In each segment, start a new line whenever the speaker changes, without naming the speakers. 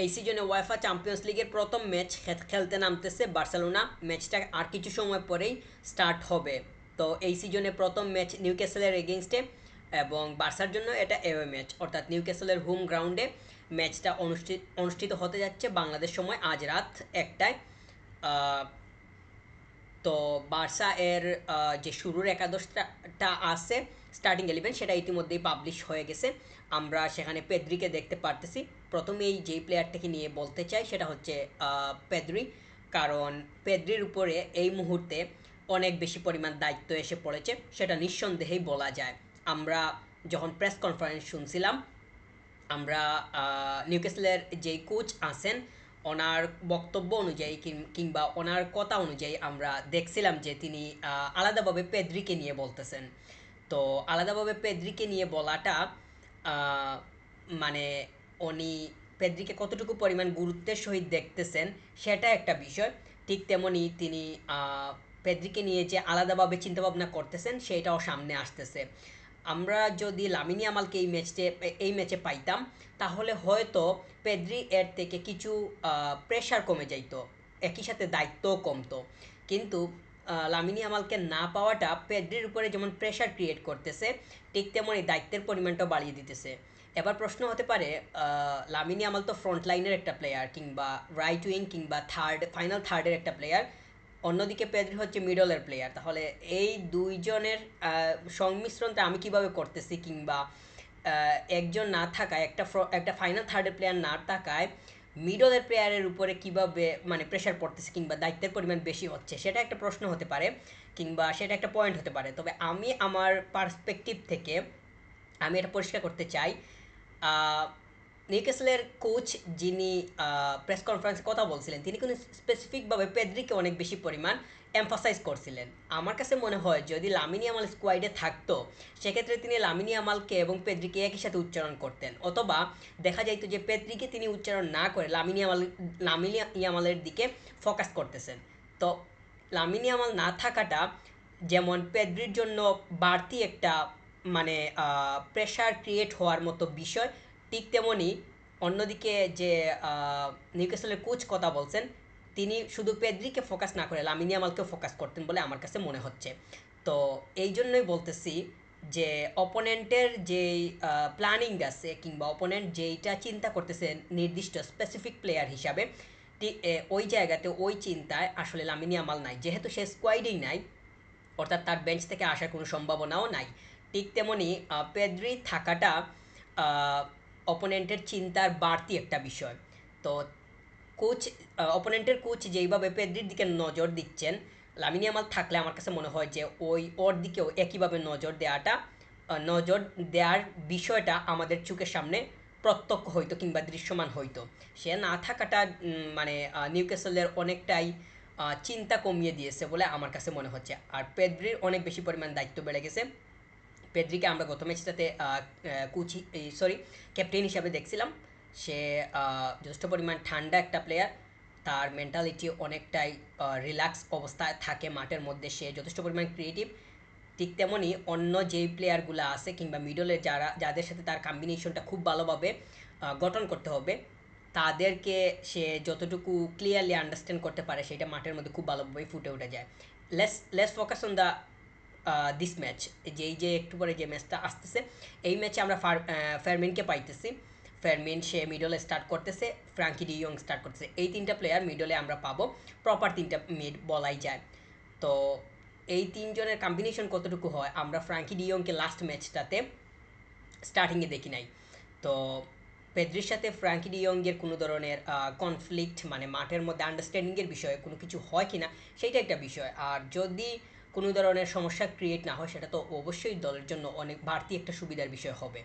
এই সিজনে UEFA champions লিগের প্রথম ম্যাচ খেলতে নামতেছে বার্সেলোনা। ম্যাচটা আর কিছু সময় পরেই স্টার্ট হবে। তো এই সিজনে প্রথম ম্যাচ নিউক্যাসলের এগেইনস্টে, এবং বার্সার জন্য এটা এওয়ে ম্যাচ, অর্থাৎ নিউক্যাসলের হোম গ্রাউন্ডে ম্যাচটা অনুষ্ঠিত হতে যাচ্ছে বাংলাদেশ সময় আজ রাত 1টায়। তো বার্সা এর যে শুরুর একাদশটা আছে, স্টার্টিং 11, সেটা ইতিমধ্যেই পাবলিশ হয়ে গেছে। আমরা সেখানে পেদ্রিকে দেখতে পারতেছি। প্রথমেই যেই প্লেয়ারটাকে নিয়ে বলতে চাই সেটা হচ্ছে পেদ্রি, কারণ পেদ্রির উপরে এই মুহূর্তে অনেক বেশি পরিমাণ দায়িত্ব এসে পড়েছে, সেটা নিঃসন্দেহেই বলা যায়। আমরা যখন প্রেস কনফারেন্স শুনছিলাম, আমরা নিউক্যাসলের যেই কোচ আছেন ওনার বক্তব্য অনুযায়ী কিংবা ওনার কথা অনুযায়ী আমরা দেখছিলাম যে তিনি আলাদাভাবে পেদ্রিকে নিয়ে বলতেছেন। তো আলাদাভাবে পেদ্রিকে নিয়ে বলাটা আহ, মানে উনি পেদ্রিকে কতটুকু পরিমাণ গুরুত্বের সহিত দেখতেছেন সেটা একটা বিষয়। ঠিক তেমনি তিনি পেদ্রিকে নিয়ে যে আলাদাভাবে চিন্তাভাবনা করতেছেন সেটাও সামনে আসতেছে। আমরা যদি লামিনী আমালকে এই ম্যাচে পাইতাম, তাহলে হয়তো পেদ্রি এর থেকে কিছু প্রেশার কমে যাইতো, একই সাথে দায়িত্বও কমতো। কিন্তু লামিনী আমালকে না পাওয়াটা পেদ্রির উপরে যেমন প্রেশার ক্রিয়েট করতেছে, ঠিক তেমনই দায়িত্বের পরিমাণটাও বাড়িয়ে দিতেছে। এবার প্রশ্ন হতে পারে, লামিনী আমাল তো ফ্রন্ট লাইনের একটা প্লেয়ার, কিংবা রাইট উইং, কিংবা ফাইনাল থার্ডের একটা প্লেয়ার। অন্যদিকে পেদ্রি হচ্ছে মিডলের প্লেয়ার। তাহলে এই দুইজনের সংমিশ্রণটা আমি কিভাবে করতেছি, কিংবা একজন না থাকায়, একটা ফাইনাল থার্ডের প্লেয়ার না থাকায় মিডলের প্লেয়ারের উপরে কিভাবে মানে প্রেশার পড়তেছে, কিংবা দায়িত্বের পরিমাণ বেশি হচ্ছে, সেটা একটা প্রশ্ন হতে পারে, কিংবা সেটা একটা পয়েন্ট হতে পারে। তবে আমি আমার পার্সপেক্টিভ থেকে আমি এটা পরিষ্কার করতে চাই। নিউক্যাসলের কোচ যিনি প্রেস কনফারেন্সে কথা বলছিলেন, তিনি কিন্তু স্পেসিফিকভাবে পেদ্রিকে অনেক বেশি পরিমাণ এমফাসাইজ করছিলেন। আমার কাছে মনে হয় যদি লামিনী আমাল স্কোয়াডে থাকতো, সেক্ষেত্রে তিনি লামিনী আমালকে এবং পেদ্রিকে একই সাথে উচ্চারণ করতেন, অথবা দেখা যাইতো যে পেদ্রিকে তিনি উচ্চারণ না করে লামিনী আমালের দিকে ফোকাস করতেছেন। তো লামিনী আমাল না থাকাটা যেমন পেদ্রির জন্য বাড়তি একটা মানে প্রেশার ক্রিয়েট হওয়ার মতো বিষয়, ঠিক তেমনি অন্যদিকে যে নিউক্যাসলের কোচ কথা বলছেন, তিনি শুধু পেদ্রিকে ফোকাস না করে লামিনী আমালকেও ফোকাস করতেন বলে আমার কাছে মনে হচ্ছে। তো এই জন্যই বলতেছি যে অপোনেন্টের যেই প্ল্যানিং আছে, কিংবা অপোনেন্ট যেইটা চিন্তা করতেছে নির্দিষ্ট স্পেসিফিক প্লেয়ার হিসাবে, ওই জায়গাতে ওই চিন্তায় আসলে লামিনী আমাল নাই, যেহেতু সে স্কোয়াডেই নাই, অর্থাৎ তার বেঞ্চ থেকে আসার কোনো সম্ভাবনাও নাই। ঠিক তেমনি পেদ্রি থাকাটা অপোনেন্টের চিন্তার বাড়তি একটা বিষয়। তো কোচ অপোনেন্টের কোচ যেইভাবে পেদ্রির দিকে নজর দিচ্ছেন, লামিনী আমাল থাকলে আমার কাছে মনে হয় যে ওর দিকেও একইভাবে নজর দেওয়ার বিষয়টা আমাদের চোখের সামনে প্রত্যক্ষ হইতো, কিংবা দৃশ্যমান হইতো। সে না থাকাটা মানে নিউক্যাসলের অনেকটাই চিন্তা কমিয়ে দিয়েছে বলে আমার কাছে মনে হচ্ছে। আর পেদ্রির অনেক বেশি পরিমাণ দায়িত্ব বেড়ে গেছে। পেদ্রিকে আমরা গত ম্যাচটাতে কোচ সরি ক্যাপ্টেন হিসাবে দেখছিলাম। সে যথেষ্ট পরিমাণ ঠান্ডা একটা প্লেয়ার, তার মেন্টালিটি অনেকটাই রিল্যাক্স অবস্থায় থাকে মাঠের মধ্যে, সে যথেষ্ট পরিমাণ ক্রিয়েটিভ। ঠিক তেমনই অন্য যেই প্লেয়ারগুলো আছে, কিংবা মিডলের যাদের সাথে তার কম্বিনেশনটা খুব ভালোভাবে গঠন করতে হবে, তাদেরকে সে যতটুকু ক্লিয়ারলি আন্ডারস্ট্যান্ড করতে পারে, সেটা মাঠের মধ্যে খুব ভালোভাবেই ফুটে উঠে যায়। Less focus on the this match, যে একটু পরে যে ম্যাচটা আসতেছে, এই ম্যাচে আমরা ফারমিনকে পাইতেছি। ফারমিন সে মিডলে স্টার্ট করতেছে, ফ্রাঙ্কি ডিয়ং স্টার্ট করতেছে। এই তিনটা প্লেয়ার মিডলে আমরা পাবো, প্রপার তিনটা মিড বলাই যায়। তো এই তিনজনের কম্বিনেশন কতটুকু হয়, আমরা ফ্রাঙ্কি ডিয়ংকে লাস্ট ম্যাচটাতে স্টার্টিংয়ে দেখি নাই। তো পেদ্রির সাথে ফ্র্যাঙ্কি ডিয়ংয়ের কোনো ধরনের কনফ্লিক্ট, মানে মাঠের মধ্যে আন্ডারস্ট্যান্ডিংয়ের বিষয়ে কোনো কিছু হয় কি না, সেইটা একটা বিষয়। আর যদি কোনো ধরনের সমস্যা ক্রিয়েট না হয়, সেটা তো অবশ্যই দলের জন্য অনেক বাড়তি একটা সুবিধার বিষয় হবে।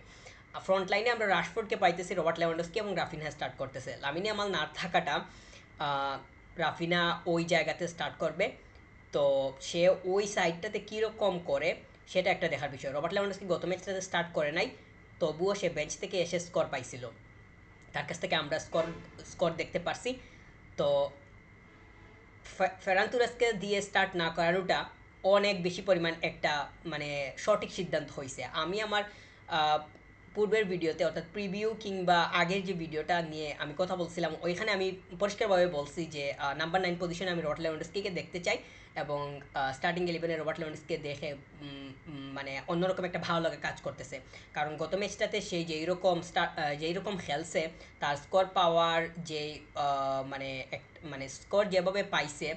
ফ্রন্ট লাইনে আমরা রাশফোর্ডকে পাইতেছি, রবার্ট লেভানডস্কি এবং রাফিনহা স্টার্ট করতেছে। লামিনী আমাল না থাকাটা রাফিনা ওই জায়গাতে স্টার্ট করবে। তো সে ওই সাইডটাতে কীরকম করে সেটা একটা দেখার বিষয়। রবার্ট লেভানডস্কি গত ম্যাচটাতে স্টার্ট করে নাই, তবুও সে বেঞ্চ থেকে এসে স্কোর পাইছিল, তার কাছ থেকে আমরা স্কোর দেখতে পারছি। তো ফেরান তুরাসকে দিয়ে স্টার্ট না করানোটা অনেক বেশি পরিমাণ একটা মানে সঠিক সিদ্ধান্ত হয়েছে। আমি আমার পূর্বের ভিডিওতে অর্থাৎ প্রিভিউ কিংবা আগের যে ভিডিওটা নিয়ে আমি কথা বলছিলাম, ওইখানে আমি পরিষ্কারভাবে বলছি যে নাম্বার 9 পজিশনে আমি রবার্ট লেভানডস্কিকে দেখতে চাই এবং স্টার্টিং 11-এ রবার্ট লেভানডস্কিকে দেখে মানে অন্যরকম একটা ভালো লাগা কাজ করতেছে। কারণ গত ম্যাচটাতে সেই যেই রকম খেলছে, তার স্কোর পাওয়ার যেই মানে স্কোর যেভাবে পাইছে,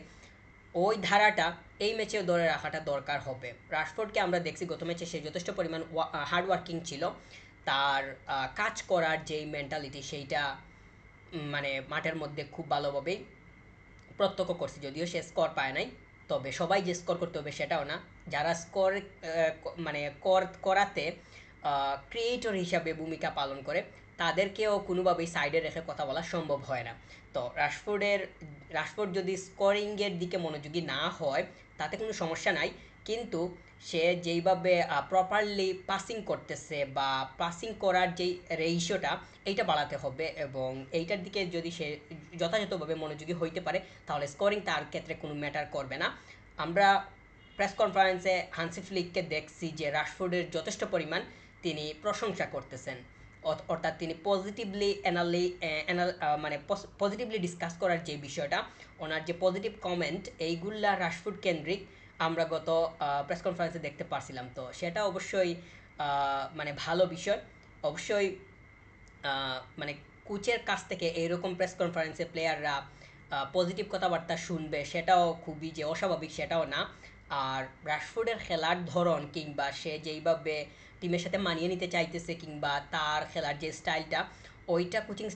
ওই ধারাটা এই ম্যাচেও ধরে রাখাটা দরকার হবে। রাশফোর্ডকে আমরা দেখছি গত ম্যাচে সে যথেষ্ট পরিমাণ হার্ড ওয়ার্কিং ছিল। তার কাজ করার যেই মেন্টালিটি, সেইটা মানে মাঠের মধ্যে খুব ভালোভাবেই প্রত্যক্ষ করছি। যদিও সে স্কোর পায় নাই, তবে সবাই যে স্কোর করতে হবে সেটাও না। যারা স্কোর মানে করাতে ক্রিয়েটর হিসাবে ভূমিকা পালন করে, তাদেরকেও কোনোভাবেই সাইডে রেখে কথা বলা সম্ভব হয় না। তো রাশফোর্ড যদি স্কোরিংয়ের দিকে মনোযোগী না হয় তাতে কোনো সমস্যা নাই, কিন্তু সে যেইভাবে প্রপারলি পাসিং করতেছে বা পাসিং করার যেই রেশিওটা, এইটা বাড়াতে হবে এবং এইটার দিকে যদি সে যথাযথভাবে মনোযোগী হইতে পারে, তাহলে স্কোরিং তার ক্ষেত্রে কোনো ম্যাটার করবে না। আমরা প্রেস কনফারেন্সে হান্সি ফ্লিককে দেখছি যে রাশফোর্ডের যথেষ্ট পরিমাণ তিনি প্রশংসা করতেছেন, অর্থাৎ তিনি পজিটিভলি ডিসকাস করার যে বিষয়টা, ওনার যে পজিটিভ কমেন্ট, এইগুলা রাশফোর্ড কেন্দ্রিক আমরা গত প্রেস কনফারেন্সে দেখতে পারছিলাম। তো সেটা অবশ্যই মানে ভালো বিষয়। অবশ্যই মানে কোচের কাছ থেকে এইরকম প্রেস কনফারেন্সে প্লেয়াররা পজিটিভ কথাবার্তা শুনবে, সেটাও খুবই যে অস্বাভাবিক সেটাও না। আর রাশফোর্ডের খেলার ধরন কিংবা সে যেইভাবে টিমের সাথে মানিয়ে নিতে চাইতেছে কিংবা তার খেলার যে স্টাইলটা, ওইটা কোচিং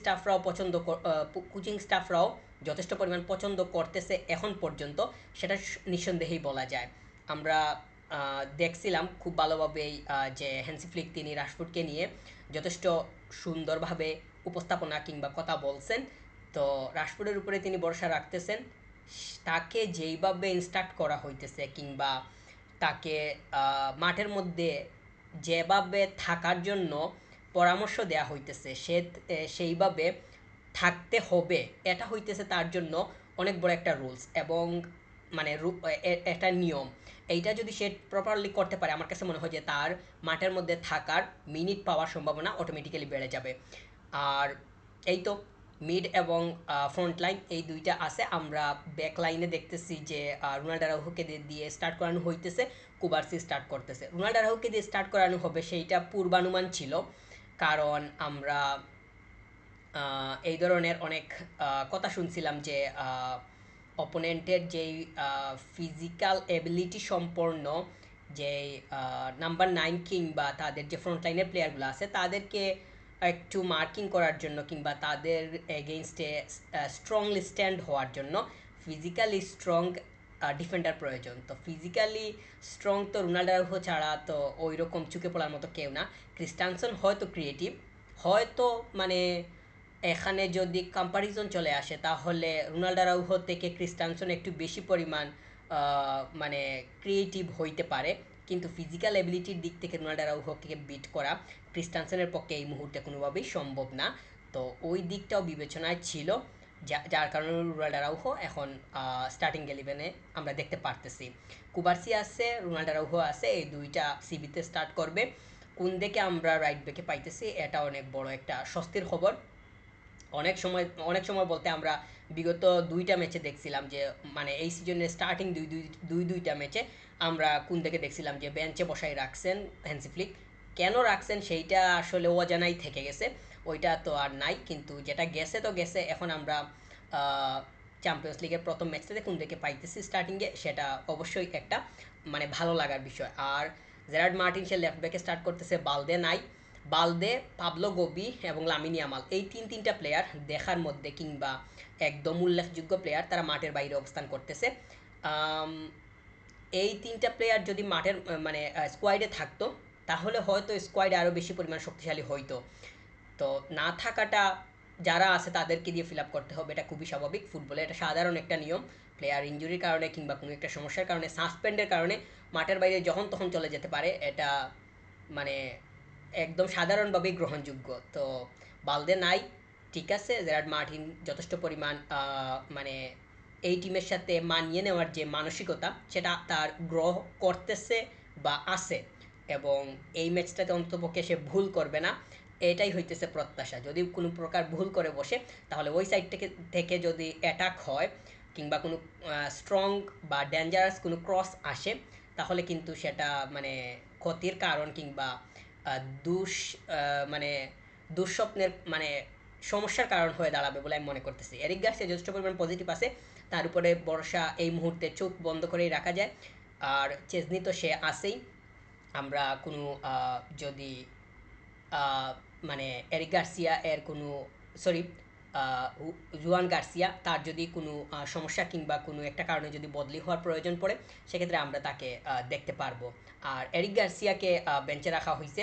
স্টাফরাও যথেষ্ট পরিমাণ পছন্দ করতেছে এখন পর্যন্ত, সেটা নিঃসন্দেহেই বলা যায়। আমরা দেখছিলাম খুব ভালোভাবেই যে হ্যান্সি ফ্লিক তিনি রাশফোর্ডকে নিয়ে যথেষ্ট সুন্দরভাবে উপস্থাপনা কিংবা কথা বলছেন। তো রাশফোর্ডের উপরে তিনি ভরসা রাখতেছেন। তাকে যেইভাবে ইনস্ট্রাক্ট করা হইতেছে কিংবা তাকে মাঠের মধ্যে যেভাবে থাকার জন্য পরামর্শ দেওয়া হইতেছে, সেইভাবে থাকতে হবে, এটা হইতেছে তার জন্য অনেক বড় একটা রুলস এবং মানে একটা নিয়ম। এইটা যদি সে প্রপারলি করতে পারে, আমার কাছে মনে হয় যে তার মাঠের মধ্যে থাকার মিনিট পাওয়ার সম্ভাবনা অটোমেটিক্যালি বেড়ে যাবে। আর এই তো মিড এবং ফ্রন্ট লাইন এই দুইটা আছে। আমরা ব্যাক লাইনে দেখতেছি যে রোনাল্ডো আরাউজোকে দিয়ে স্টার্ট করানো হইতেছে, কুবার্সি স্টার্ট করতেছে। রোনাল্ডো আরাউজোকে দিয়ে স্টার্ট করানো হবে সেইটা পূর্বানুমান ছিল, কারণ আমরা এই ধরনের অনেক কথা শুনছিলাম যে অপোনেন্টের যেই ফিজিক্যাল এবিলিটি সম্পন্ন যেই নাম্বার 9 কিংবা তাদের যে ফ্রন্ট লাইনের প্লেয়ারগুলো আছে, তাদেরকে একটু মার্কিং করার জন্য কিংবা তাদের এগেইনস্টে স্ট্রংলি স্ট্যান্ড হওয়ার জন্য ফিজিক্যালি স্ট্রং ডিফেন্ডার প্রয়োজন। তো ফিজিক্যালি স্ট্রং তো রোনাল্ডো আরাউজো ছাড়া তো ওই রকম চুকে পড়ার মতো কেউ না। ক্রিস্টানসন হয়তো ক্রিয়েটিভ, হয়তো মানে এখানে যদি কম্পারিজন চলে আসে, তাহলে রোনাল্ডো আরাউজো থেকে ক্রিস্টানসন একটু বেশি পরিমাণ মানে ক্রিয়েটিভ হইতে পারে, কিন্তু ফিজিক্যাল এবিলিটির দিক থেকে রোনাল্ডো আরাউজোকে বিট করা ক্রিস্টানসনের পক্ষে এই মুহূর্তে কোনোভাবেই সম্ভব না। তো ওই দিকটাও বিবেচনায় ছিল, যার কারণে রোনাল্ডো আরাউজো এখন স্টার্টিং 11-এ আমরা দেখতে পারতেছি। কুবার্সি আছে, রোনাল্ডো আরাউজো আছে, এই দুইটা সিবিতে স্টার্ট করবে। কোন দিকে আমরা রাইট ব্যাকে পাইতেছি, এটা অনেক বড় একটা স্বস্তির খবর। অনেক সময় বলতে আমরা বিগত দুইটা ম্যাচে দেখছিলাম যে মানে এই সিজনের স্টার্টিং দুইটা ম্যাচে আমরা কোন দিকে দেখছিলাম যে বেঞ্চে বসাই রাখছেন হ্যান্সি ফ্লিক। কেন রাখছেন সেইটা আসলে অজানাই থেকে গেছে, ওইটা তো আর নাই। কিন্তু যেটা গেছে তো গেছে, এখন আমরা চ্যাম্পিয়ন্স লিগের প্রথম ম্যাচটাতে কোন দিকে পাইতেছি স্টার্টিংয়ে, সেটা অবশ্যই একটা মানে ভালো লাগার বিষয়। আর জেরার্ড মার্টিন সে লেফট ব্যাকে স্টার্ট করতেছে, বালদে, পাবলো গোবি এবং লামিন ইয়ামাল, এই তিনটা প্লেয়ার দেখার মধ্যে কিংবা একদম উল্লেখযোগ্য প্লেয়ার, তারা মাঠের বাইরে অবস্থান করতেছে। এই তিনটা প্লেয়ার যদি মাঠের মানে স্কোয়াডে থাকতো, তাহলে হয়তো স্কোয়াডে আরও বেশি পরিমাণ শক্তিশালী হইতো। তো না থাকাটা যারা আছে তাদেরকে দিয়ে ফিল আপ করতে হবে, এটা খুবই স্বাভাবিক। ফুটবলে এটা সাধারণ একটা নিয়ম। প্লেয়ার ইনজুরির কারণে কিংবা কোনো একটা সমস্যার কারণে, সাসপেন্ডের কারণে মাঠের বাইরে যখন তখন চলে যেতে পারে, এটা মানে একদম সাধারণভাবেই গ্রহণযোগ্য। তো বালদে নাই, ঠিক আছে। জেরার্ড মার্টিন যথেষ্ট পরিমাণ মানে এই টিমের সাথে মানিয়ে নেওয়ার যে মানসিকতা, সেটা তার গ্রহ করতেছে বা আছে, এবং এই ম্যাচটাতে অন্ততপক্ষে সে ভুল করবে না। এটাই হইতেছে প্রত্যাশা। যদি কোনো প্রকার ভুল করে বসে তাহলে ওই সাইড থেকে যদি অ্যাটাক হয় কিংবা কোনো স্ট্রং বা ডেঞ্জারাস কোনো ক্রস আসে তাহলে কিন্তু সেটা মানে ক্ষতির কারণ কিংবা আহ, দুষ মানে দুঃস্বপ্নের মানে সমস্যার কারণ হয়ে দাঁড়াবে বলে আমি মনে করতেছি। এরিক গার্সিয়া যথেষ্ট পরিমাণ পজিটিভ আছে, তার উপরে ভরসা এই মুহূর্তে চোখ বন্ধ করেই রাখা যায়। আর চেজনি তো সে আছেই। আমরা কোনো যদি আহ, মানে এরিক গার্সিয়া এর কোনো সরি জুয়ান গার্সিয়া তার যদি কোনো সমস্যা কিংবা কোনো একটা কারণে যদি বদলি হওয়ার প্রয়োজন পড়ে সেক্ষেত্রে আমরা তাকে দেখতে পারবো। আর এরিক গার্সিয়াকে বেঞ্চে রাখা হয়েছে।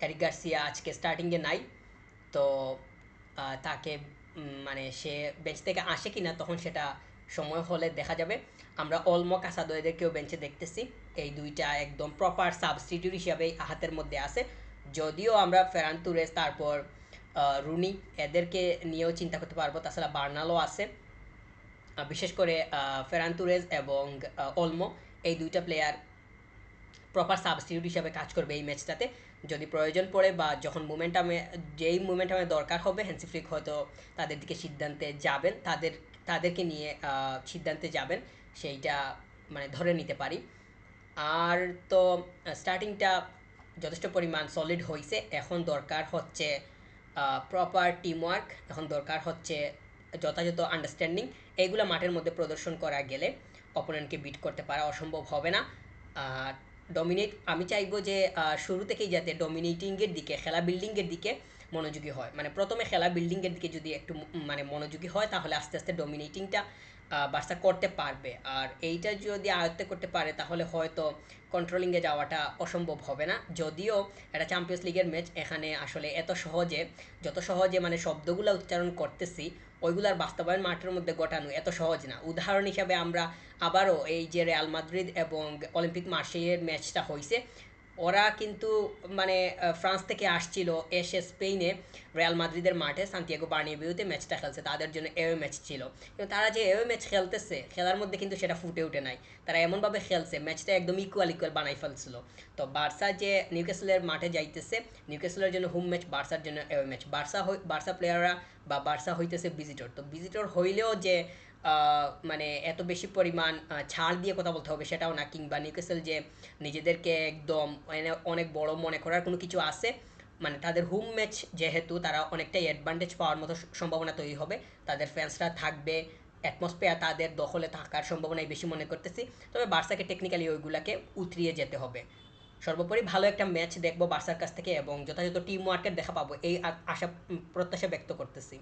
এরিক গার্সিয়া আজকে স্টার্টিংয়ে নাই। তো তাকে মানে সে বেঞ্চ থেকে আসে কিনা তখন সেটা সময় হলে দেখা যাবে। আমরা অলমো কাসাদো এদেরকেও বেঞ্চে দেখতেছি। এই দুইটা একদম প্রপার সাবস্টিটিউট হিসাবে হাতের মধ্যে আছে। যদিও আমরা ফেরান তুরেস তারপর রুনি এদেরকে নিয়েও চিন্তা করতে পারবো, তাছাড়া বার্নালও আছে। বিশেষ করে ফেরান তুরেজ এবং অলমো এই দুইটা প্লেয়ার প্রপার সাবস্টিটিউট হিসাবে কাজ করবে এই ম্যাচটাতে। যদি প্রয়োজন পড়ে বা যখন যেই মোমেন্টামে দরকার হবে হ্যান্সি ফ্লিক হয়তো তাদের দিকে সিদ্ধান্তে যাবেন, তাদেরকে নিয়ে সিদ্ধান্তে যাবেন, সেইটা মানে ধরে নিতে পারি। আর তো স্টার্টিংটা যথেষ্ট পরিমাণ সলিড হয়েছে। এখন দরকার হচ্ছে প্রপার টিমওয়ার্ক, এখন দরকার হচ্ছে যথাযথ আন্ডারস্ট্যান্ডিং। এইগুলো মাঠের মধ্যে প্রদর্শন করা গেলে অপোনেন্টকে বিট করতে পারা অসম্ভব হবে না। ডমিনেট আমি চাইবো যে শুরু থেকেই যাতে ডমিনেটিংয়ের দিকে, খেলা বিল্ডিংয়ের দিকে মনোযোগী হয়। মানে প্রথমে খেলা বিল্ডিংয়ের দিকে যদি একটু মানে মনোযোগী হয় তাহলে আস্তে আস্তে ডমিনেটিংটা বার্সা করতে পারবে। আর এইটা যদি আয়ত্তে করতে পারে তাহলে হয়তো কন্ট্রোলিংয়ে যাওয়াটা অসম্ভব হবে না। যদিও এটা চ্যাম্পিয়ন্স লিগের ম্যাচ, এখানে আসলে যত সহজে মানে শব্দগুলো উচ্চারণ করতেছি ওইগুলার বাস্তবায়ন মাঠের মধ্যে ঘটানো এত সহজ না। উদাহরণ হিসাবে আমরা আবারও এই যে রিয়াল মাদ্রিদ এবং অলিম্পিক মার্সেইয়ের ম্যাচটা হয়েছে, ওরা কিন্তু মানে ফ্রান্স থেকে আসছিল, এসে স্পেনে রিয়াল মাদ্রিদের মাঠে সান্তিয়াগো বার্নিবেউতে ম্যাচটা খেলছে, তাদের জন্য এও ম্যাচ ছিল। কিন্তু তারা যে এও ম্যাচ খেলতেছে খেলার মধ্যে কিন্তু সেটা ফুটে ওঠে নাই। তারা এমনভাবে খেলছে ম্যাচটা একদম ইকুয়াল ইকুয়াল বানাই ফেলছিল। তো বার্সা যে নিউক্যাসলের মাঠে যাইতেছে, নিউক্যাসলের জন্য হোম ম্যাচ, বার্সার জন্য এও ম্যাচ। বার্সা প্লেয়াররা বা বার্সা হইতেছে ভিজিটর, তো ভিজিটর হইলেও যে মানে এত বেশি পরিমাণ ছাড় দিয়ে কথা বলতে হবে সেটাও না, কিংবা নিউক্যাসল যে নিজেদেরকে একদম মানে অনেক বড় মনে করার কোনো কিছু আছে। মানে তাদের হোম ম্যাচ যেহেতু তারা অনেকটাই অ্যাডভান্টেজ পাওয়ার মতো সম্ভাবনা তৈরি হবে। তাদের ফ্যান্সরা থাকবে, অ্যাটমসফিয়ার তাদের দখলে থাকার সম্ভাবনাই বেশি মনে করতেছি। তবে বার্সাকে টেকনিক্যালি ওইগুলাকে উতরিয়ে যেতে হবে। সর্বোপরি ভালো একটা ম্যাচ দেখবো বার্সার কাছ থেকে এবং যথাযথ টিম ওয়ার্কের দেখা পাবো এই আশা প্রত্যাশা ব্যক্ত করতেছি।